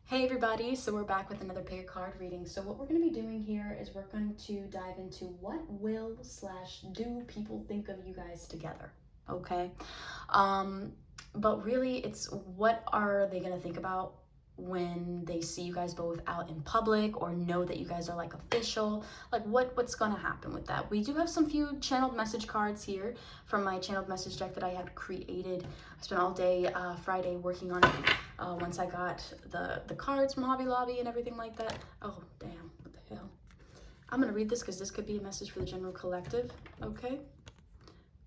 Hey everybody, so we're back with another pick a card reading. So what we're going to be doing here is we're going to dive into what will / do people think of you guys together, okay? But really it's what are they going to think about when they see you guys both out in public or know that you guys are like official, like what's going to happen with that. We do have some few channeled message cards here from my channeled message deck that I had created. I spent all day Friday working on it. Once I got the cards from Hobby Lobby and everything like that. Oh damn, what the hell. I'm gonna read this because this could be a message for the general collective. Okay,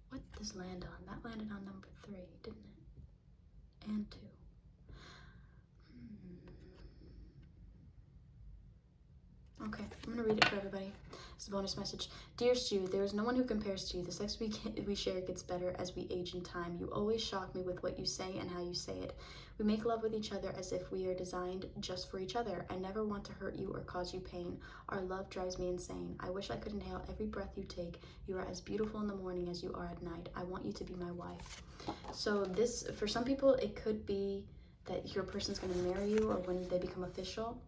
what did this land on? That landed on number 3, didn't it? And 2. Okay, I'm gonna read it for everybody. It's a bonus message. Dear Stu, there is no one who compares to you. The sex we share gets better as we age in time. You always shock me with what you say and how you say it. We make love with each other as if we are designed just for each other. I never want to hurt you or cause you pain. Our love drives me insane. I wish I could inhale every breath you take. You are as beautiful in the morning as you are at night. I want you to be my wife. So this, for some people, it could be that your person's going to marry you or when they become official.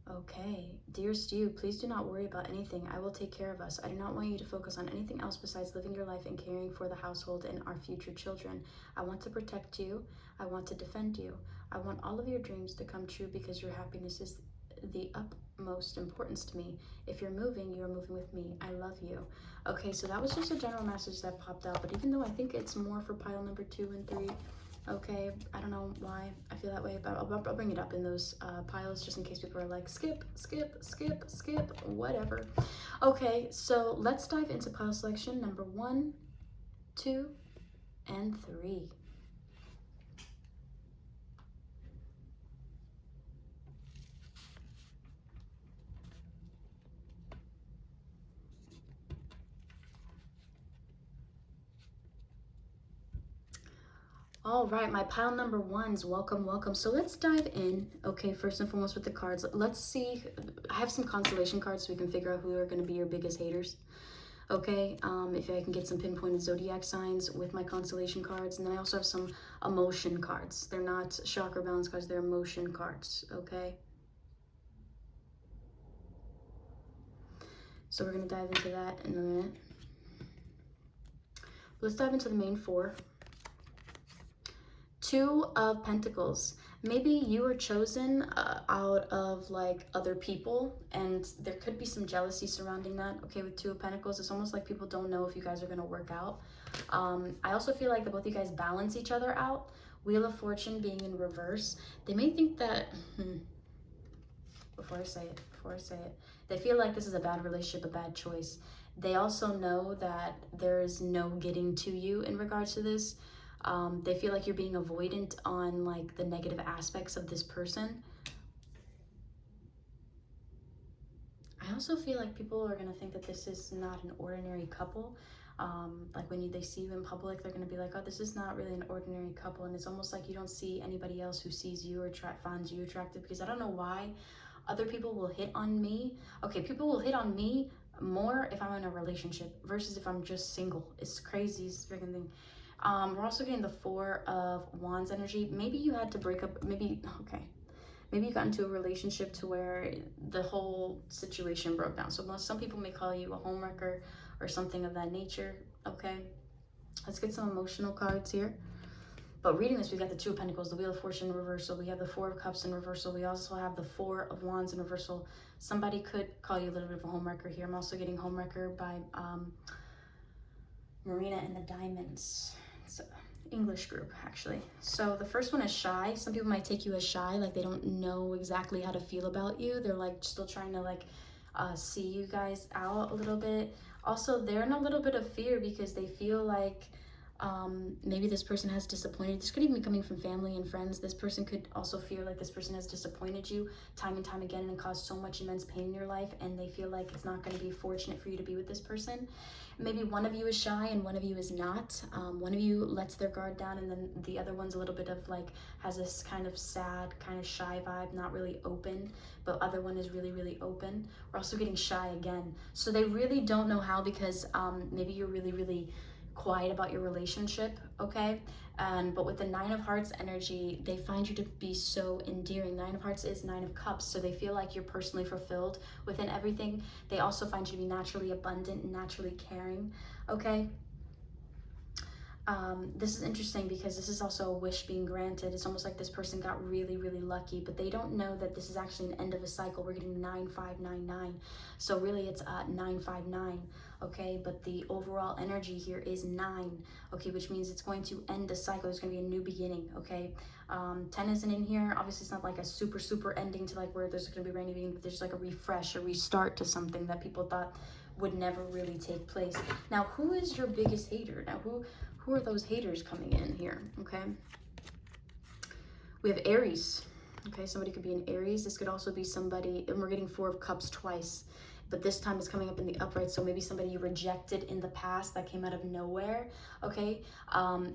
Okay, dear Stu, please do not worry about anything. I will take care of us. I do not want you to focus on anything else besides living your life and caring for the household and our future children. I want to protect you. I want to defend you. I want all of your dreams to come true because your happiness is the utmost importance to me. If you're moving, you are moving with me. I love you. Okay, so that was just a general message that popped out, but even though I think it's more for pile number 2 and 3, okay, I don't know why I feel that way, but I'll bring it up in those piles just in case people are like, skip, skip, skip, skip, whatever. Okay, so let's dive into pile selection number 1, 2, and 3. All right, my pile number 1s, welcome, welcome. So let's dive in, okay, first and foremost with the cards. Let's see, I have some constellation cards so we can figure out who are going to be your biggest haters. Okay, if I can get some pinpointed zodiac signs with my constellation cards. And then I also have some emotion cards. They're not chakra balance cards, they're emotion cards, okay? So we're going to dive into that in a minute. Let's dive into the main 4. 2 of Pentacles. Maybe you were chosen out of like other people and there could be some jealousy surrounding that. Okay, with 2 of Pentacles, it's almost like people don't know if you guys are going to work out. I also feel like that both of you guys balance each other out. Wheel of Fortune being in reverse. They may think that, before I say it, they feel like this is a bad relationship, a bad choice. They also know that there is no getting to you in regards to this. They feel like you're being avoidant on like the negative aspects of this person. I also feel like people are going to think that this is not an ordinary couple. Like when they see you in public, they're going to be like, oh, this is not really an ordinary couple. And it's almost like you don't see anybody else who sees you or finds you attractive, because I don't know why other people will hit on me. Okay, people will hit on me more if I'm in a relationship versus if I'm just single. It's crazy, it's freaking thing. We're also getting the 4 of Wands energy. Maybe you had to break up, maybe you got into a relationship to where the whole situation broke down. So some people may call you a homewrecker or something of that nature, okay? Let's get some emotional cards here. But reading this, we got the 2 of Pentacles, the Wheel of Fortune in reversal. We have the 4 of Cups in reversal. We also have the 4 of Wands in reversal. Somebody could call you a little bit of a homewrecker here. I'm also getting homewrecker by Marina and the Diamonds. It's an English group, actually. So the first one is shy. Some people might take you as shy, like they don't know exactly how to feel about you. They're like still trying to like see you guys out a little bit. Also, they're in a little bit of fear because they feel like maybe this person has disappointed. This could even be coming from family and friends. This person could also feel like this person has disappointed you time and time again and caused so much immense pain in your life, and they feel like it's not going to be fortunate for you to be with this person. Maybe one of you is shy and one of you is not. One of you lets their guard down, and then the other one's a little bit of like has this kind of sad, kind of shy vibe, not really open, but other one is really, really open. We're also getting shy again. So they really don't know how, because maybe you're really, really quiet about your relationship, okay? But with the 9 of Hearts energy, they find you to be so endearing. 9 of Hearts is 9 of Cups, so they feel like you're personally fulfilled within everything. They also find you to be naturally abundant and naturally caring, okay? This is interesting because this is also a wish being granted. It's almost like this person got really, really lucky, but they don't know that this is actually an end of a cycle. We're getting 9599. So really it's 959, okay? But the overall energy here is 9, okay? Which means it's going to end the cycle. There's going to be a new beginning, okay? 10 isn't in here. Obviously it's not like a super, super ending to like where there's going to be rainy beginning, but there's like a refresh, a restart to something that people thought would never really take place. Now, who is your biggest hater? Now, who are those haters coming in here, okay? We have Aries, okay? Somebody could be an Aries. This could also be somebody, and we're getting 4 of Cups twice, but this time it's coming up in the upright, so maybe somebody you rejected in the past that came out of nowhere, okay,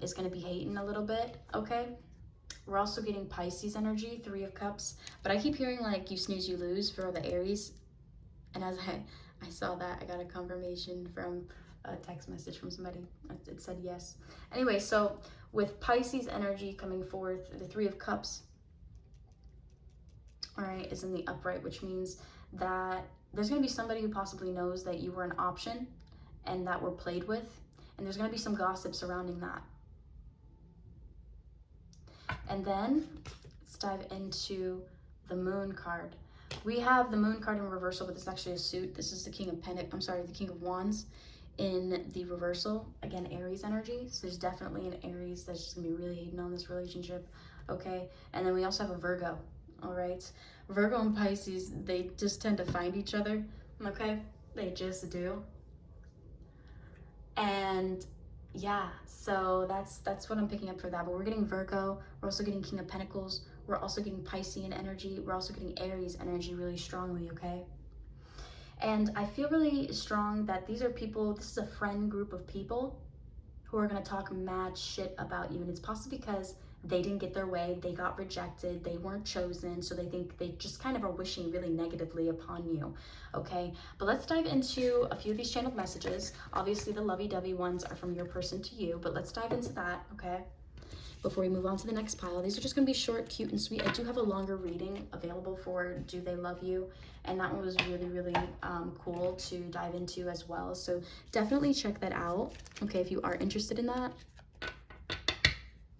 is going to be hating a little bit, okay? We're also getting Pisces energy, 3 of Cups, but I keep hearing like you snooze, you lose for the Aries, and as I saw that, I got a confirmation from a text message from somebody. It said yes. Anyway, so with Pisces energy coming forth, the 3 of Cups, all right, is in the upright, which means that there's going to be somebody who possibly knows that you were an option and that were played with, and there's going to be some gossip surrounding that. And then let's dive into the Moon card. We have the Moon card in reversal, but this is actually a suit. This is the King of the King of Wands in the reversal. Again, Aries energy. So there's definitely an Aries that's just gonna be really hating on this relationship, okay? And then we also have a Virgo, all right? Virgo and Pisces, they just tend to find each other, okay? They just do. And yeah, so that's what I'm picking up for that. But we're getting Virgo, we're also getting King of Pentacles, we're also getting Piscean energy, we're also getting Aries energy really strongly, okay? And I feel really strong that these are people, this is a friend group of people who are gonna talk mad shit about you. And it's possibly because they didn't get their way, they got rejected, they weren't chosen, so they think they just kind of are wishing really negatively upon you, okay? But let's dive into a few of these channeled messages. Obviously the lovey-dovey ones are from your person to you, but let's dive into that, okay? Before we move on to the next pile. These are just gonna be short, cute, and sweet. I do have a longer reading available for Do They Love You? And that one was really, really cool to dive into as well. So definitely check that out, okay, if you are interested in that,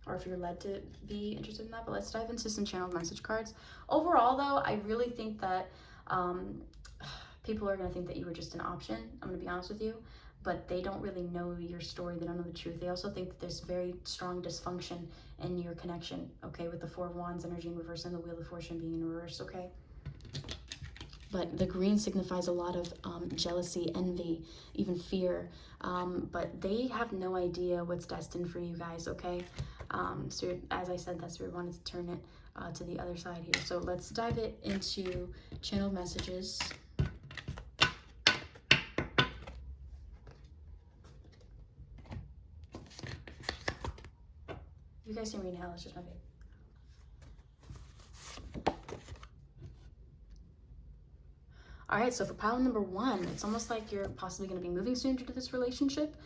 or if you're led to be interested in that. But let's dive into some channeled message cards. Overall though, I really think that people are gonna think that you were just an option, I'm gonna be honest with you, but they don't really know your story, they don't know the truth. They also think that there's very strong dysfunction in your connection, okay, with the 4 of Wands energy in reverse and the Wheel of Fortune being in reverse, okay? But the green signifies a lot of jealousy, envy, even fear, but they have no idea what's destined for you guys, okay? So as I said, that's where we wanted to turn it to the other side here. So let's dive it into channeled messages. You guys hear me inhale, it's just my baby. All right, so for pile number 1, it's almost like you're possibly going to be moving soon into this relationship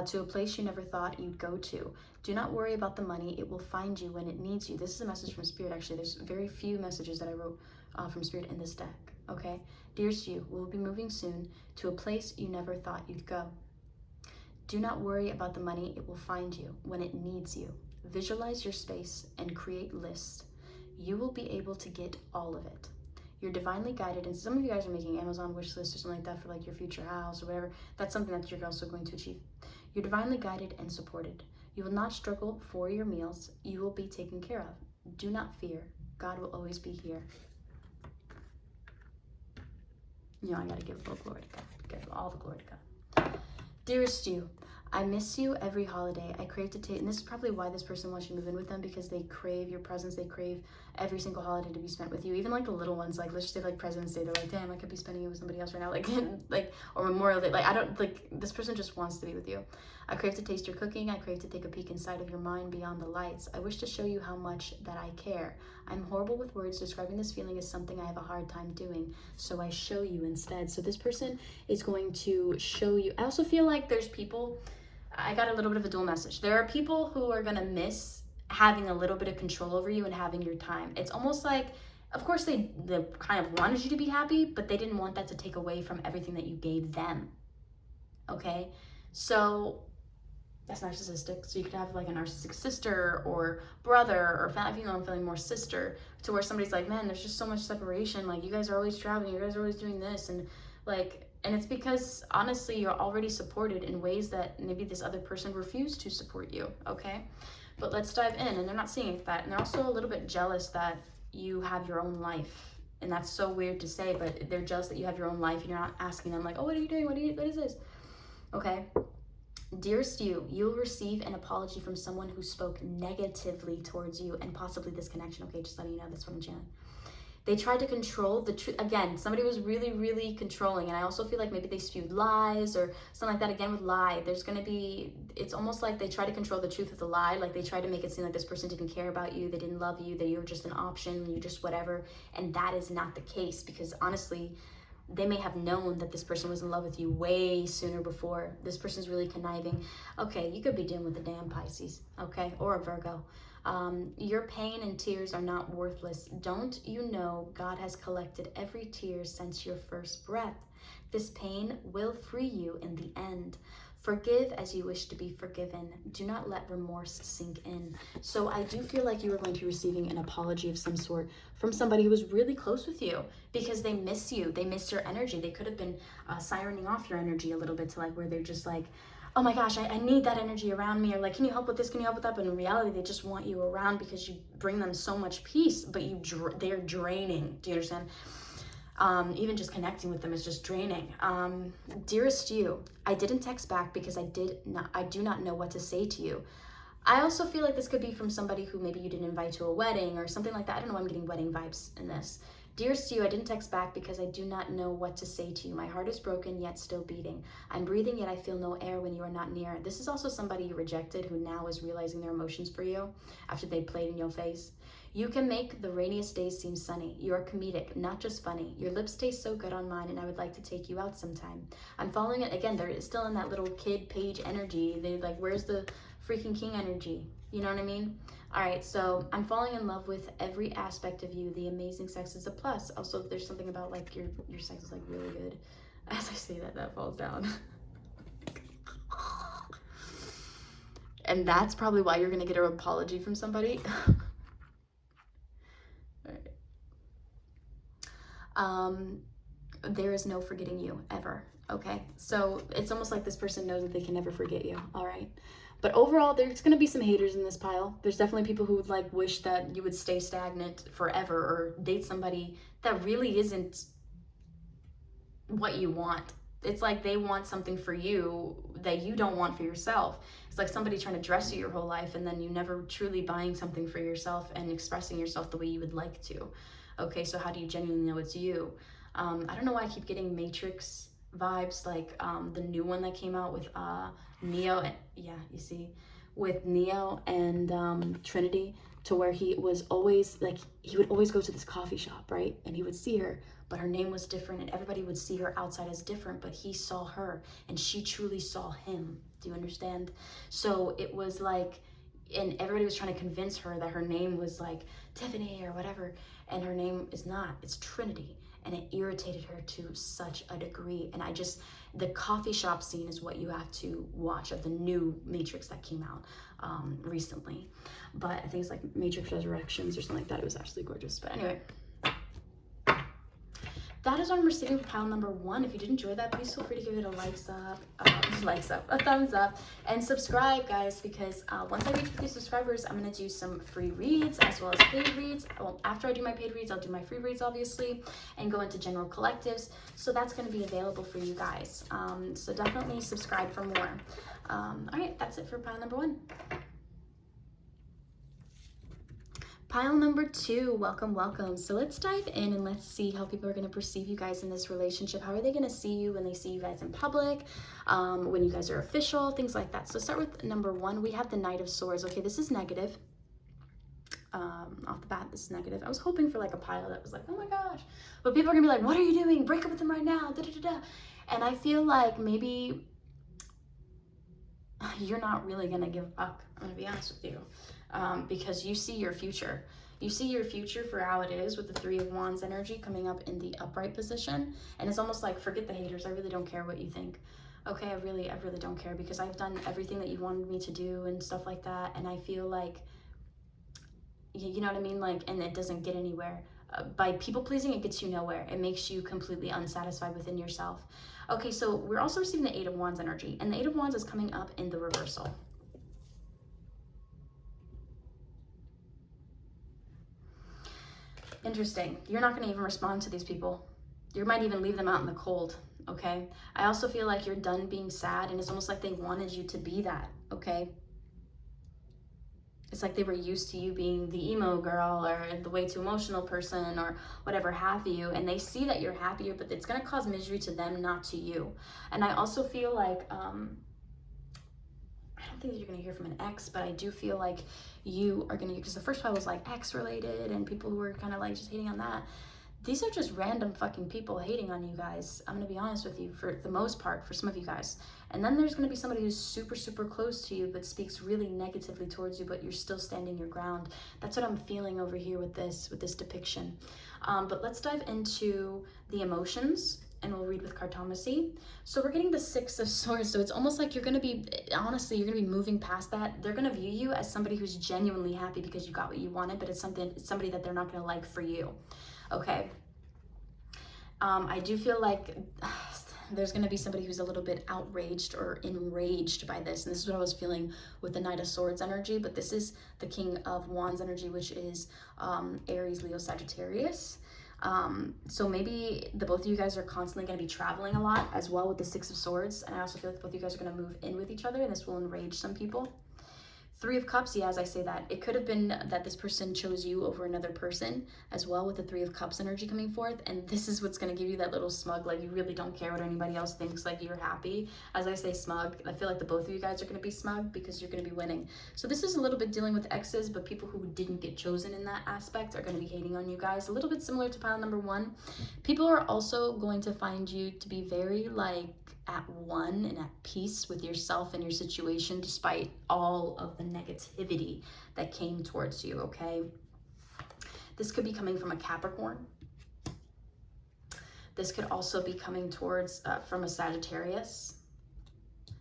to a place you never thought you'd go to. Do not worry about the money. It will find you when it needs you. This is a message from Spirit, actually. There's very few messages that I wrote from Spirit in this deck, okay? Dearest you, we'll be moving soon to a place you never thought you'd go. Do not worry about the money. It will find you when it needs you. Visualize your space and create lists. You will be able to get all of it. You're divinely guided, and some of you guys are making Amazon wish lists or something like that for like your future house or whatever. That's something that you're also going to achieve. You're divinely guided and supported. You will not struggle for your meals. You will be taken care of. Do not fear. God will always be here. You know, I gotta give all glory to God. Give all the glory to God. Dearest you, I miss you every holiday. I crave to take, and this is probably why this person wants you to move in with them, because they crave your presence. They crave every single holiday to be spent with you. Even like the little ones, like let's just say like President's Day, they're like, damn, I could be spending it with somebody else right now. Like, like, or Memorial Day. Like, I don't, like, this person just wants to be with you. I crave to taste your cooking. I crave to take a peek inside of your mind beyond the lights. I wish to show you how much that I care. I'm horrible with words. Describing this feeling is something I have a hard time doing, so I show you instead. So this person is going to show you. I also feel like there's people I got a little bit of a dual message. There are people who are going to miss having a little bit of control over you and having your time. It's almost like, of course, they kind of wanted you to be happy, but they didn't want that to take away from everything that you gave them. Okay? So that's narcissistic. So you could have like a narcissistic sister or brother, or if you know, I'm feeling more sister, to where somebody's like, man, there's just so much separation. Like, you guys are always traveling, you guys are always doing this, and like, and it's because honestly you're already supported in ways that maybe this other person refused to support you. Okay, but let's dive in. And they're not seeing that, and they're also a little bit jealous that you have your own life. And that's so weird to say, but they're jealous that you have your own life and you're not asking them like, oh, what are you doing, what is this? Okay. Dearest you, you'll receive an apology from someone who spoke negatively towards you and possibly this connection. Okay, just letting you know, that's what I'm channeling. They tried to control the truth. Again, somebody was really, really controlling. And I also feel like maybe they spewed lies or something like that. Again, with lie, there's going to be, it's almost like they try to control the truth with a lie. Like they try to make it seem like this person didn't care about you. They didn't love you. That you were just an option. You just whatever. And that is not the case, because honestly, they may have known that this person was in love with you way sooner before. This person's really conniving. Okay, you could be dealing with a damn Pisces, okay, or a Virgo. Your pain and tears are not worthless. Don't you know God has collected every tear since your first breath? This pain will free you in the end. Forgive as you wish to be forgiven. Do not let remorse sink in. So I do feel like you are going to be receiving an apology of some sort from somebody who was really close with you, because they miss you. They miss your energy. They could have been sirening off your energy a little bit to like where they're just like, oh my gosh, I need that energy around me, or like, can you help with this, can you help with that? But in reality, they just want you around because you bring them so much peace, but they're draining. Do you understand? Even just connecting with them is just draining. Dearest you, I didn't text back because I do not know what to say to you. I also feel like this could be from somebody who maybe you didn't invite to a wedding or something like that. I don't know why I'm getting wedding vibes in this. Dearest you, I didn't text back because I do not know what to say to you. My heart is broken, yet still beating. I'm breathing, yet I feel no air when you are not near. This is also somebody you rejected who now is realizing their emotions for you after they played in your face. You can make the rainiest days seem sunny. You are comedic, not just funny. Your lips taste so good on mine, and I would like to take you out sometime. I'm following it. Again, they're still in that little kid page energy. They're like, where's the freaking king energy? You know what I mean? All right, so I'm falling in love with every aspect of you. The amazing sex is a plus. Also, if there's something about like your sex is like really good. As I say that falls down. And that's probably why you're gonna get an apology from somebody. There is no forgetting you ever. Okay, so it's almost like this person knows that they can never forget you. All right, but overall, there's going to be some haters in this pile. There's definitely people who would like wish that you would stay stagnant forever or date somebody that really isn't what you want. It's like they want something for you that you don't want for yourself. It's like somebody trying to dress you your whole life and then you never truly buying something for yourself and expressing yourself the way you would like to. Okay, so how do you genuinely know it's you? I don't know why I keep getting Matrix vibes, like the new one that came out with Neo, and yeah, you see, with Neo and Trinity, to where he was always like, he would always go to this coffee shop, right? And he would see her, but her name was different, and everybody would see her outside as different, but he saw her, and she truly saw him. Do you understand? So it was like, and everybody was trying to convince her that her name was like Tiffany or whatever, and her name is not, it's Trinity. And it irritated her to such a degree. And the coffee shop scene is what you have to watch of the new Matrix that came out recently. But I think it's like Matrix Resurrections or something like that. It was absolutely gorgeous. But anyway, that is what I'm receiving for pile number 1. If you did enjoy that, please feel free to give it a a thumbs up, and subscribe, guys, because once I reach 50 subscribers, I'm going to do some free reads as well as paid reads. Well, after I do my paid reads, I'll do my free reads, obviously, and go into general collectives. So that's going to be available for you guys. So definitely subscribe for more. All right, that's it for pile number 1. Pile number 2, welcome. So let's dive in and let's see how people are going to perceive you guys in this relationship. How are they going to see you when they see you guys in public, when you guys are official, things like that. So start with number 1. We have the Knight of Swords. Okay, this is negative. Off the bat, this is negative. I was hoping for like a pile that was like, oh my gosh. But people are going to be like, what are you doing? Break up with them right now. Da, da, da, da. And I feel like maybe you're not really going to give up. I'm going to be honest with you. Because you see your future. You see your future for how it is with the Three of Wands energy coming up in the upright position. And it's almost like, forget the haters. I really don't care what you think. Okay, I really don't care, because I've done everything that you wanted me to do and stuff like that. And I feel like, you know what I mean? Like, and it doesn't get anywhere. By people pleasing, it gets you nowhere. It makes you completely unsatisfied within yourself. Okay, so we're also receiving the Eight of Wands energy. And the Eight of Wands is coming up in the reversal. Interesting. You're not going to even respond to these people. You might even leave them out in the cold, okay? I also feel like you're done being sad, and it's almost like they wanted you to be that, okay? It's like they were used to you being the emo girl or the way too emotional person or whatever have you, and they see that you're happier, but it's going to cause misery to them, not to you. And I also feel like, I don't think that you're going to hear from an ex, but I do feel like you are going to, because the first pile was like ex related and people who were kind of like just hating on that. These are just random fucking people hating on you guys. I'm going to be honest with you, for the most part, for some of you guys. And then there's going to be somebody who's super, super close to you, but speaks really negatively towards you, but you're still standing your ground. That's what I'm feeling over here with this depiction. But let's dive into the emotions, and we'll read with cartomancy. So we're getting the Six of Swords. So it's almost like you're going to be, honestly, you're going to be moving past that. They're going to view you as somebody who's genuinely happy because you got what you wanted, but it's somebody that they're not going to like for you. Okay. I do feel like there's going to be somebody who's a little bit outraged or enraged by this. And this is what I was feeling with the Knight of Swords energy. But this is the King of Wands energy, which is Aries, Leo, Sagittarius. So maybe the both of you guys are constantly going to be traveling a lot as well with the Six of Swords. And I also feel like both of you guys are going to move in with each other, and this will enrage some people. Three of Cups, yeah, as I say that, it could have been that this person chose you over another person as well with the Three of Cups energy coming forth. And this is what's going to give you that little smug, like you really don't care what anybody else thinks, like you're happy. As I say smug, I feel like the both of you guys are going to be smug because you're going to be winning. So this is a little bit dealing with exes, but people who didn't get chosen in that aspect are going to be hating on you guys. A little bit similar to pile number one. People are also going to find you to be very like at one and at peace with yourself and your situation, despite all of the negativity that came towards you, okay? This could be coming from a Capricorn. This could also be coming towards from a Sagittarius.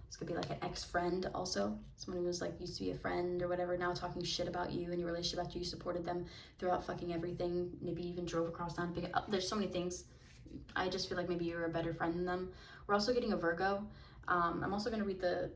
This could be like an ex-friend also. Someone who was like used to be a friend or whatever, now talking shit about you and your relationship after you supported them throughout fucking everything. Maybe even drove across town to pick it up. There's so many things. I just feel like maybe you're a better friend than them. We're also getting a Virgo. I'm also going to read the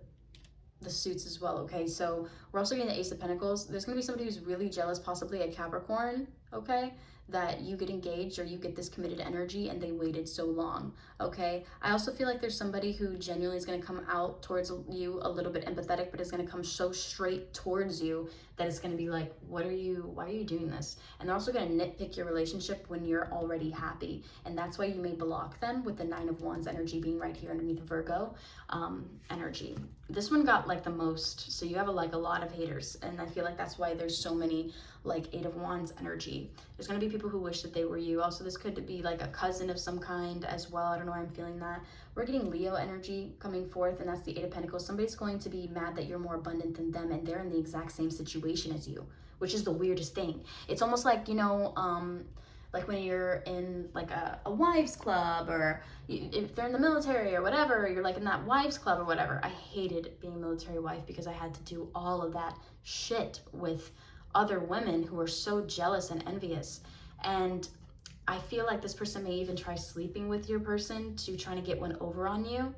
suits as well, okay? So we're also getting the Ace of Pentacles. There's going to be somebody who's really jealous, possibly a Capricorn, okay? That you get engaged or you get this committed energy and they waited so long, okay? I also feel like there's somebody who genuinely is going to come out towards you a little bit empathetic, but is going to come so straight towards you that it's going to be like, why are you doing this? And they're also going to nitpick your relationship when you're already happy. And that's why you may block them with the Nine of Wands energy being right here underneath the Virgo energy. This one got like the most, so you have a lot of haters, and I feel like that's why there's so many like Eight of Wands energy. There's going to be people who wish that they were you. Also, this could be like a cousin of some kind as well. I don't know why I'm feeling that. We're getting Leo energy coming forth, and that's the Eight of Pentacles. Somebody's going to be mad that you're more abundant than them, and they're in the exact same situation as you, which is the weirdest thing. It's almost like, you know, like when you're in like a wives club, or if they're in the military or whatever, you're like in that wives club or whatever. I hated being a military wife because I had to do all of that shit with other women who are so jealous and envious. And I feel like this person may even try sleeping with your person to trying to get one over on you.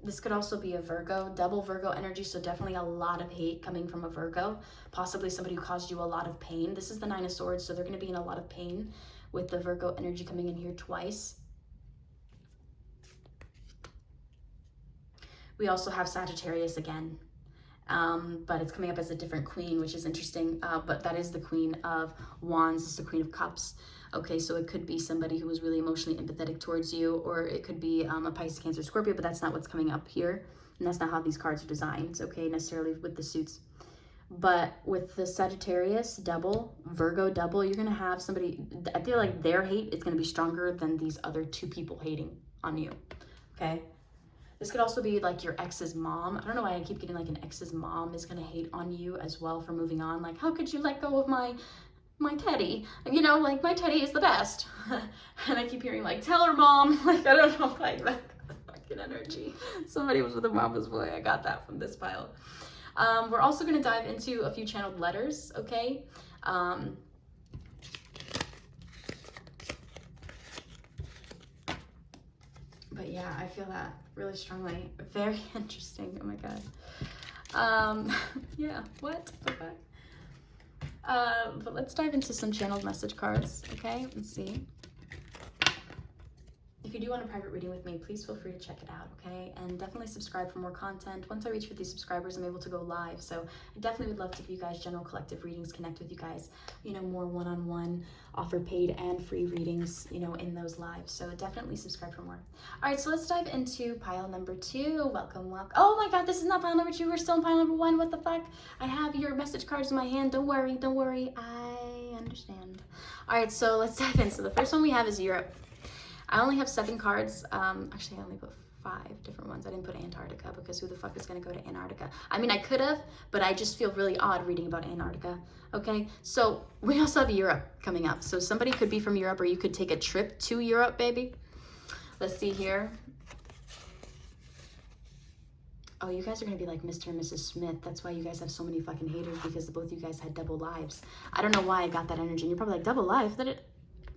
This could also be a Virgo, double Virgo energy, so definitely a lot of hate coming from a Virgo, possibly somebody who caused you a lot of pain. This is the Nine of Swords, so they're going to be in a lot of pain with the Virgo energy coming in here twice. We also have Sagittarius again, but it's coming up as a different queen, which is interesting, but that is the Queen of Wands, it's the Queen of Cups. Okay, so it could be somebody who was really emotionally empathetic towards you, or it could be a Pisces, Cancer, Scorpio, but that's not what's coming up here. And that's not how these cards are designed, okay, necessarily with the suits. But with the Sagittarius double, Virgo double, you're going to have somebody, I feel like their hate is going to be stronger than these other two people hating on you, okay? This could also be like your ex's mom. I don't know why I keep getting like an ex's mom is gonna hate on you as well for moving on. Like, how could you let go of my Teddy? You know, like, my Teddy is the best. And I keep hearing like, tell her mom. Like, I don't know, like that fucking energy. Somebody was with a mama's boy. I got that from this pile. We're also gonna dive into a few channeled letters, okay? But yeah, I feel that really strongly. Very interesting. Oh my god. Yeah, what the fuck? But let's dive into some channeled message cards, okay? Let's see. If you do want a private reading with me, please feel free to check it out, okay? And definitely subscribe for more content. Once I reach 50 subscribers, I'm able to go live. So I definitely would love to give you guys general collective readings, connect with you guys, you know, more one-on-one, offer paid and free readings, you know, in those lives. So definitely subscribe for more. All right, so let's dive into pile number 2. Welcome, welcome. Oh my God, this is not pile number 2. We're still in pile number 1. What the fuck? I have your message cards in my hand. Don't worry, don't worry. I understand. All right, so let's dive in. So the first one we have is Europe. I only have 7 cards. Actually, I only put 5 different ones. I didn't put Antarctica because who the fuck is going to go to Antarctica? I mean, I could have, but I just feel really odd reading about Antarctica. Okay, so we also have Europe coming up. So somebody could be from Europe, or you could take a trip to Europe, baby. Let's see here. Oh, you guys are going to be like Mr. and Mrs. Smith. That's why you guys have so many fucking haters, because both you guys had double lives. I don't know why I got that energy. And you're probably like, double life?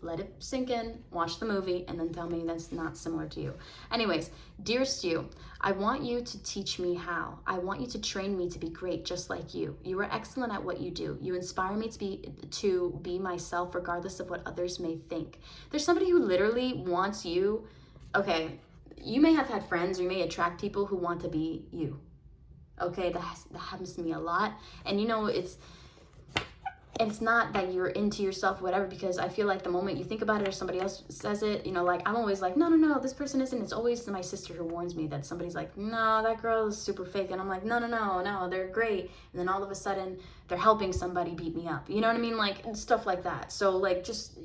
Let it sink in, watch the movie, and then tell me that's not similar to you. Anyways, dear Stu, I want you to teach me how. I want you to train me to be great just like you. You are excellent at what you do. You inspire me to be myself regardless of what others may think. There's somebody who literally wants you. Okay, you may have had friends, or you may attract people who want to be you. Okay, that happens to me a lot. And you know, it's not that you're into yourself, whatever, because I feel like the moment you think about it or somebody else says it, you know, like, I'm always like, no, this person isn't. It's always my sister who warns me that somebody's like, no, that girl is super fake. And I'm like, no, they're great. And then all of a sudden they're helping somebody beat me up. You know what I mean? Like, stuff like that. So like, just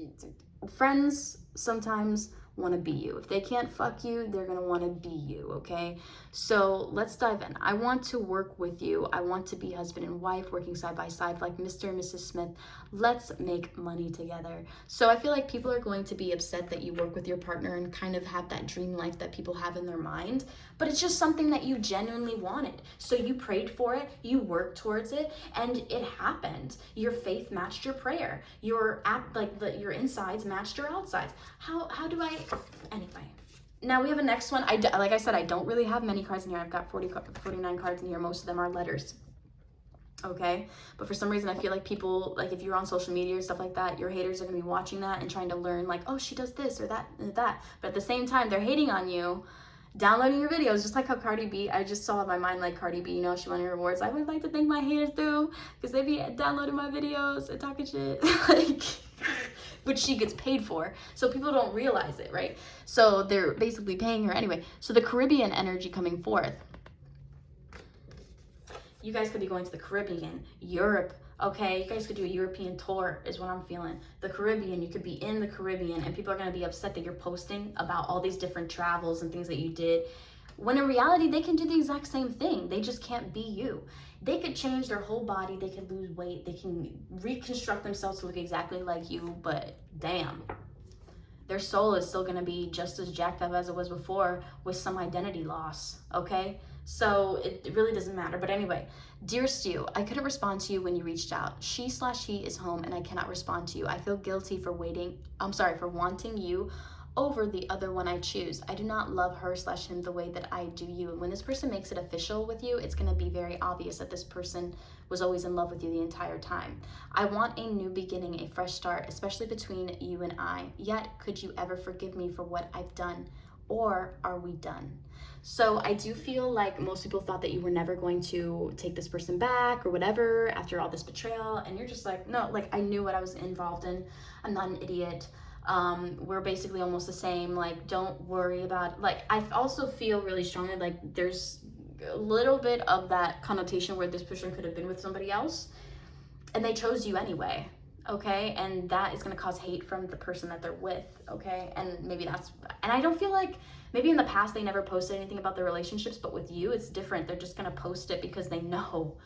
friends sometimes want to be you. If they can't fuck you, they're going to want to be you, okay? So let's dive in. I want to work with you. I want to be husband and wife, working side by side like Mr. and Mrs. Smith. Let's make money together. So I feel like people are going to be upset that you work with your partner and kind of have that dream life that people have in their mind, but it's just something that you genuinely wanted. So you prayed for it, you worked towards it, and it happened. Your faith matched your prayer. Your insides matched your outsides. How do I, anyway. Now we have a next one. Like I said, I don't really have many cards in here. I've got 49 cards in here. Most of them are letters. Okay, but for some reason I feel like people, like, if you're on social media or stuff like that, your haters are gonna be watching that and trying to learn, like, oh, she does this or that and that. But at the same time, they're hating on you, downloading your videos, just like how Cardi B, I just saw in my mind, like, Cardi B, you know, she won her awards. I would like to thank my haters too, because they be downloading my videos and talking shit, like, which she gets paid for. So people don't realize it, right? So they're basically paying her anyway. So the Caribbean energy coming forth. You guys could be going to the Caribbean, Europe, okay? You guys could do a European tour is what I'm feeling. The Caribbean, you could be in the Caribbean, and people are gonna be upset that you're posting about all these different travels and things that you did, when in reality, they can do the exact same thing. They just can't be you. They could change their whole body, they could lose weight, they can reconstruct themselves to look exactly like you, but damn, their soul is still gonna be just as jacked up as it was before with some identity loss, okay? So it really doesn't matter. But anyway, dear Stu, I couldn't respond to you when you reached out. She/he is home and I cannot respond to you. I feel guilty for for wanting you over the other one I choose. I do not love her/him the way that I do you. And when this person makes it official with you, it's gonna be very obvious that this person was always in love with you the entire time. I want a new beginning, a fresh start, especially between you and I. Yet, could you ever forgive me for what I've done? Or are we done? So I do feel like most people thought that you were never going to take this person back or whatever after all this betrayal. And you're just like, no, like, I knew what I was involved in. I'm not an idiot. We're basically almost the same. Like, don't worry about, like, I also feel really strongly like there's a little bit of that connotation where this person could have been with somebody else and they chose you anyway. okay? And that is going to cause hate from the person that they're with, okay? And maybe that's, and I don't feel like, maybe in the past they never posted anything about their relationships, but with you, it's different. They're just going to post it because they know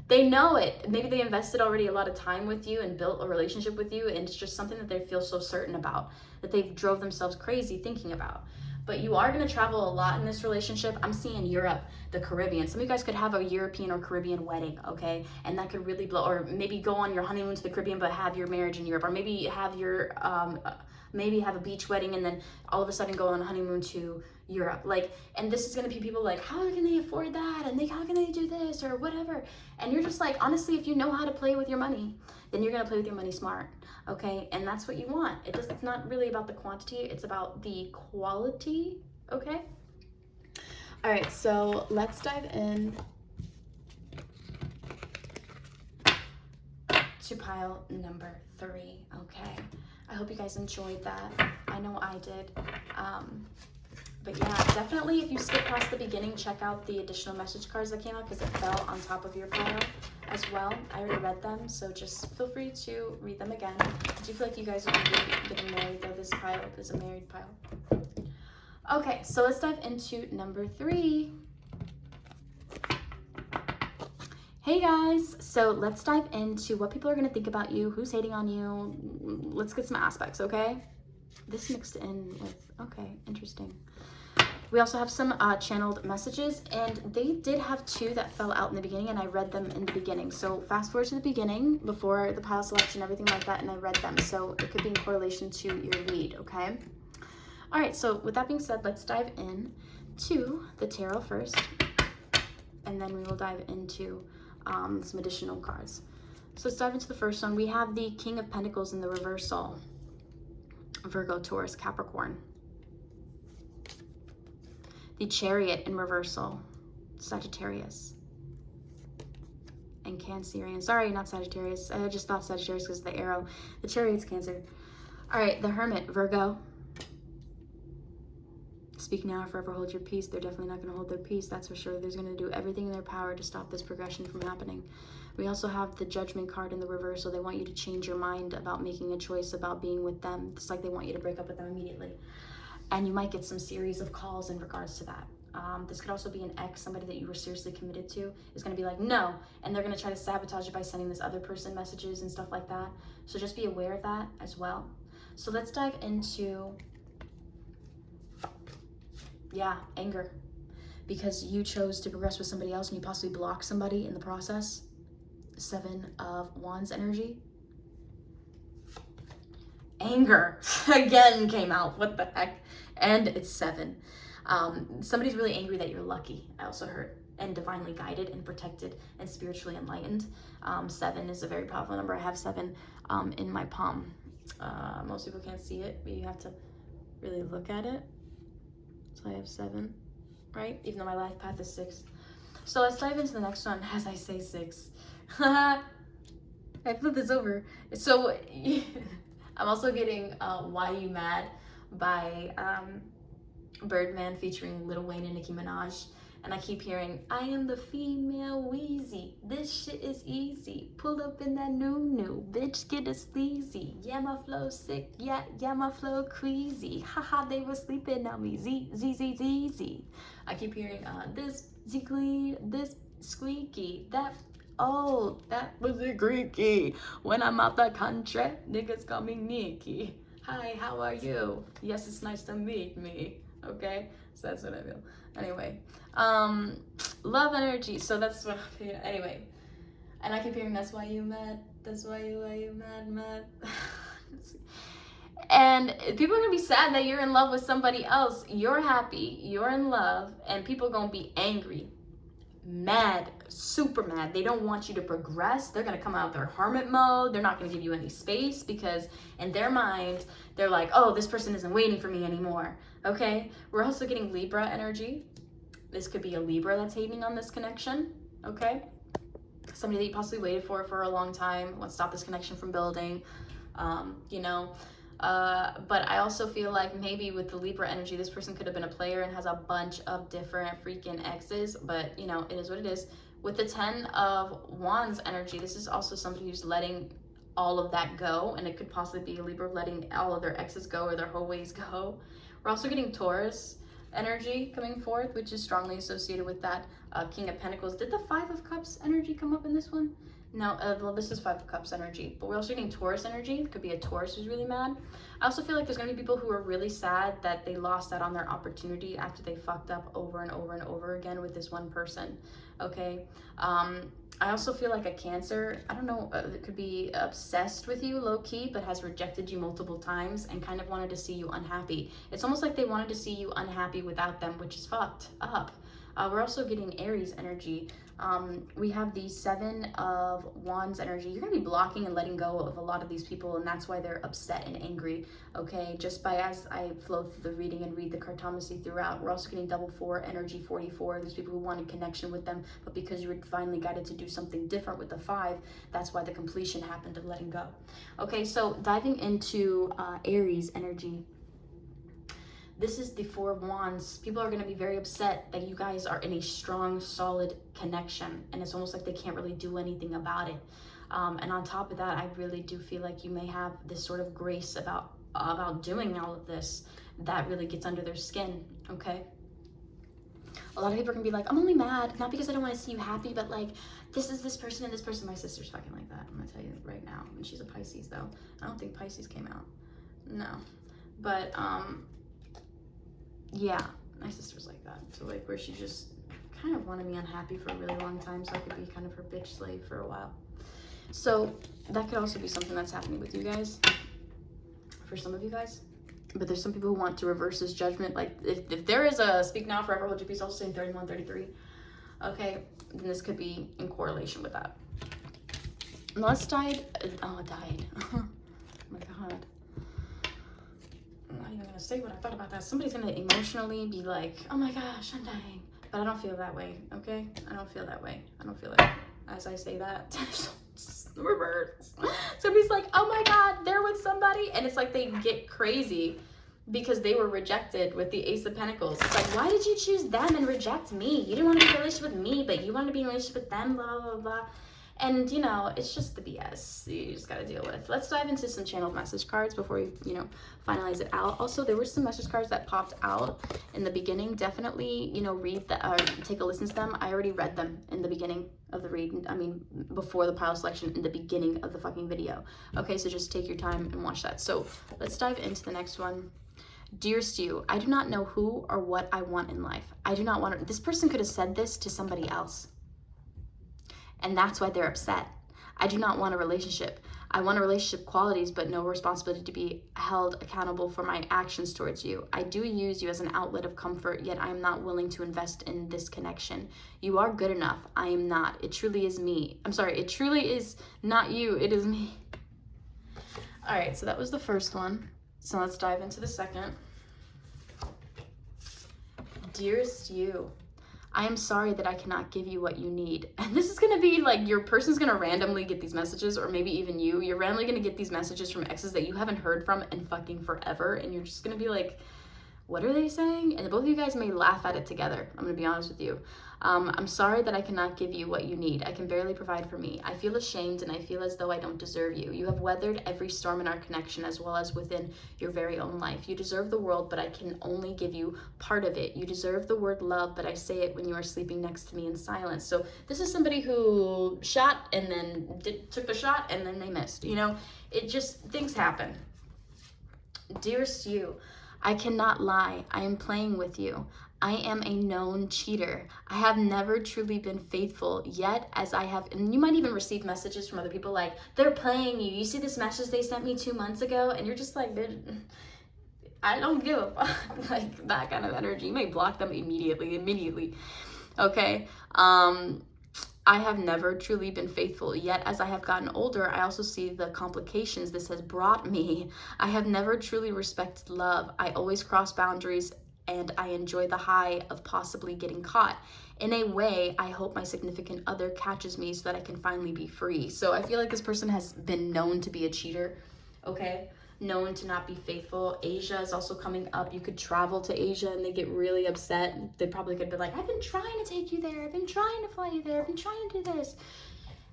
it. Maybe they invested already a lot of time with you and built a relationship with you, and it's just something that they feel so certain about that they've drove themselves crazy thinking about. But you are going to travel a lot in this relationship. I'm seeing Europe, the Caribbean. Some of you guys could have a European or Caribbean wedding, okay? And that could really blow, or maybe go on your honeymoon to the Caribbean, but have your marriage in Europe, or maybe have your, maybe have a beach wedding and then all of a sudden go on a honeymoon to Europe. Like, and this is going to be people like, how can they afford that? And how can they do this or whatever? And you're just like, honestly, if you know how to play with your money, then you're going to play with your money smart. Okay, and that's what you want. It's not really about the quantity, it's about the quality, okay? All right, so let's dive in to pile number 3, okay? I hope you guys enjoyed that. I know I did. But yeah, definitely if you skip past the beginning, check out the additional message cards that came out because it fell on top of your pile as well. I already read them, so just feel free to read them again. Do you feel like you guys will be getting married though? This pile is a married pile. Okay, so let's dive into number 3. Hey guys, so let's dive into what people are going to think about you, who's hating on you. Let's get some aspects, okay? This mixed in with, okay, interesting. We also have some channeled messages, and they did have 2 that fell out in the beginning, and I read them in the beginning. So fast forward to the beginning, before the pile selection, everything like that, and I read them. So it could be in correlation to your read, okay? All right, so with that being said, let's dive in to the tarot first, and then we will dive into some additional cards. So let's dive into the first one. We have the King of Pentacles in the reversal. Virgo, Taurus, Capricorn. The Chariot in reversal, Sagittarius. And Cancerian. Sorry, not Sagittarius. I just thought Sagittarius because of the arrow. The Chariot's Cancer. All right, the Hermit, Virgo. Speak now or forever hold your peace. They're definitely not going to hold their peace, that's for sure. They're going to do everything in their power to stop this progression from happening. We also have the Judgment card in the reversal. They want you to change your mind about making a choice about being with them. It's like they want you to break up with them immediately. And you might get some series of calls in regards to that. This could also be an ex, somebody that you were seriously committed to is going to be like, no. And they're going to try to sabotage it by sending this other person messages and stuff like that. So just be aware of that as well. So let's dive into, yeah, anger. Because you chose to progress with somebody else and you possibly block somebody in the process. 7 of Wands energy. Anger again came out. What the heck? And it's 7. Somebody's really angry that you're lucky, I also heard, and divinely guided and protected and spiritually enlightened. 7 is a very powerful number. I have 7 in my palm. Most people can't see it, but you have to really look at it. So I have 7, right? Even though my life path is 6. So let's dive into the next one as I say 6. I flip this over. So I'm also getting Why You Mad by Birdman featuring Lil Wayne and Nicki Minaj. And I keep hearing, I am the female Wheezy. This shit is easy. Pull up in that new. Bitch, get a sleazy. Yeah, my flow sick. Yeah, my flow crazy. Haha, they were sleeping on me. Z. I keep hearing, this Z clean, this squeaky, that old, that was a creaky. When I'm out the country, niggas call me Nikki. Hi, how are you? Yes, it's nice to meet me. Okay, so that's what I feel. Anyway, love energy. So that's what I'm feeling. Anyway, and I keep hearing, that's why you mad. That's why you mad. And people are gonna be sad that you're in love with somebody else. You're happy, you're in love, and people are gonna be angry, mad, super mad. They don't want you to progress. They're gonna come out of their hermit mode. They're not gonna give you any space because in their mind, they're like, oh, this person isn't waiting for me anymore. Okay, we're also getting Libra energy. This could be a Libra that's hating on this connection, okay? Somebody that you possibly waited for a long time, wants to stop this connection from building, you know. But I also feel like maybe with the Libra energy, this person could have been a player and has a bunch of different freaking exes, but you know, it is what it is. With the 10 of Wands energy, this is also somebody who's letting all of that go, and it could possibly be a Libra letting all of their exes go or their whole ways go. We're also getting Taurus energy coming forth, which is strongly associated with that King of Pentacles. Did the Five of Cups energy come up in this one? No, well, this is Five of Cups energy, but we're also getting Taurus energy. It could be a Taurus who's really mad. I also feel like there's going to be people who are really sad that they lost out on their opportunity after they fucked up over and over and over again with this one person, okay? I also feel like a Cancer, I don't know, it could be obsessed with you low-key, but has rejected you multiple times and kind of wanted to see you unhappy. It's almost like they wanted to see you unhappy without them, which is fucked up. We're also getting Aries energy. We have the Seven of Wands energy. You're going to be blocking and letting go of a lot of these people, and that's why they're upset and angry, okay? Just by as I flow through the reading and read the cartomancy throughout. We're also getting double 4 energy, 44. There's people who wanted connection with them, but because you were finally guided to do something different with the 5, that's why the completion happened of letting go. Okay, so diving into Aries energy. This is the 4 of Wands. People are going to be very upset that you guys are in a strong, solid connection, and it's almost like they can't really do anything about it. And on top of that, I really do feel like you may have this sort of grace about doing all of this that really gets under their skin, okay? A lot of people are going to be like, I'm only mad, not because I don't want to see you happy, but like, this is this person and this person. My sister's fucking like that. I'm going to tell you right now. And she's a Pisces, though. I don't think Pisces came out. No. But, yeah, my sister's like that. So like where she just kind of wanted me unhappy for a really long time so I could be kind of her bitch slave for a while. So that could also be something that's happening with you guys, for some of you guys. But there's some people who want to reverse this judgment. Like if there is a speak now forever hold your peace, also saying 31, 33. Okay, then this could be in correlation with that. Now let's dive, oh, it died. Oh my God. I'm not even gonna say what I thought about that. Somebody's gonna emotionally be like, oh my gosh, I'm dying. But I don't feel that way, okay? I don't feel that way. I don't feel it. As I say that, reverse. Somebody's like, oh my God, they're with somebody. And it's like they get crazy because they were rejected with the Ace of Pentacles. It's like, why did you choose them and reject me? You didn't want to be in a relationship with me, but you wanted to be in a relationship with them, blah, blah, blah. And, you know, it's just the BS you just got to deal with. Let's dive into some channeled message cards before we, you know, finalize it out. Also, there were some message cards that popped out in the beginning. Definitely, you know, read the, or take a listen to them. I already read them in the beginning of the read. I mean, before the pile selection in the beginning of the fucking video. Okay, so just take your time and watch that. So let's dive into the next one. Dear Stu, I do not know who or what I want in life. I do not want to, this person could have said this to somebody else. And that's why they're upset. I do not want a relationship. I want a relationship qualities, but no responsibility to be held accountable for my actions towards you. I do use you as an outlet of comfort, yet I am not willing to invest in this connection. You are good enough. I am not. It truly is me. I'm sorry. It truly is not you. It is me. All right. So that was the first one. So let's dive into the second. Dearest you, I am sorry that I cannot give you what you need. And this is going to be like your person's going to randomly get these messages, or maybe even you. You're randomly going to get these messages from exes that you haven't heard from in fucking forever. And you're just going to be like, what are they saying? And both of you guys may laugh at it together. I'm going to be honest with you. I'm sorry that I cannot give you what you need. I can barely provide for me. I feel ashamed and I feel as though I don't deserve you. You have weathered every storm in our connection as well as within your very own life. You deserve the world, but I can only give you part of it. You deserve the word love, but I say it when you are sleeping next to me in silence. So this is somebody who shot and then took the shot and then they missed. You know, it just, things happen. Dearest you, I cannot lie. I am playing with you. I am a known cheater. I have never truly been faithful, yet as I have, and you might even receive messages from other people like, they're playing you. You see this message they sent me 2 months ago? And you're just like, I don't give a fuck. Like that kind of energy. You may block them immediately. Okay. I have never truly been faithful, yet as I have gotten older, I also see the complications this has brought me. I have never truly respected love. I always cross boundaries and I enjoy the high of possibly getting caught. In a way, I hope my significant other catches me so that I can finally be free. So I feel like this person has been known to be a cheater, okay? Known to not be faithful. Asia is also coming up. You could travel to Asia and they get really upset. They probably could be like, I've been trying to take you there. I've been trying to fly you there. I've been trying to do this.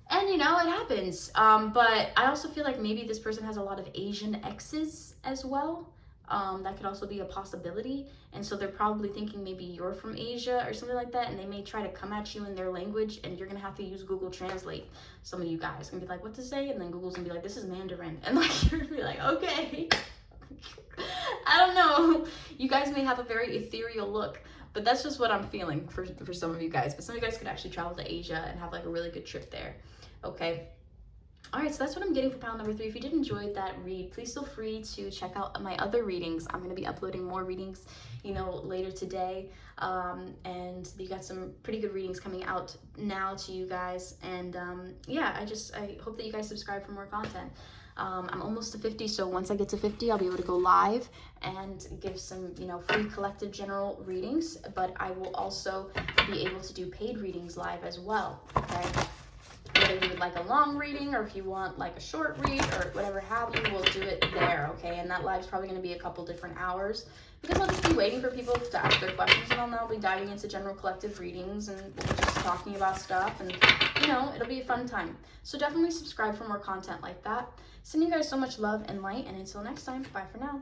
And you know, it happens. But I also feel like maybe this person has a lot of Asian exes as well. That could also be a possibility. And so they're probably thinking maybe you're from Asia or something like that, and they may try to come at you in their language, and you're gonna have to use Google Translate. Some of you guys gonna be like, what to say? And then Google's gonna be like, this is Mandarin. And like, you're gonna be like, okay. I don't know. You guys may have a very ethereal look, but that's just what I'm feeling for some of you guys. But some of you guys could actually travel to Asia and have like a really good trip there. Okay. All right, so that's what I'm getting for pile number 3. If you did enjoy that read, please feel free to check out my other readings. I'm going to be uploading more readings, you know, later today. And you got some pretty good readings coming out now to you guys. And yeah, I hope that you guys subscribe for more content. I'm almost to 50, so once I get to 50, I'll be able to go live and give some, you know, free collective general readings. But I will also be able to do paid readings live as well, okay? Whether you would like a long reading or if you want like a short read or whatever have you, we'll do it there, okay? And that live's probably going to be a couple different hours because I'll just be waiting for people to ask their questions, and then I'll be diving into general collective readings and we'll be just talking about stuff, and you know, it'll be a fun time. So definitely subscribe for more content like that. Sending you guys so much love and light, and until next time, bye for now.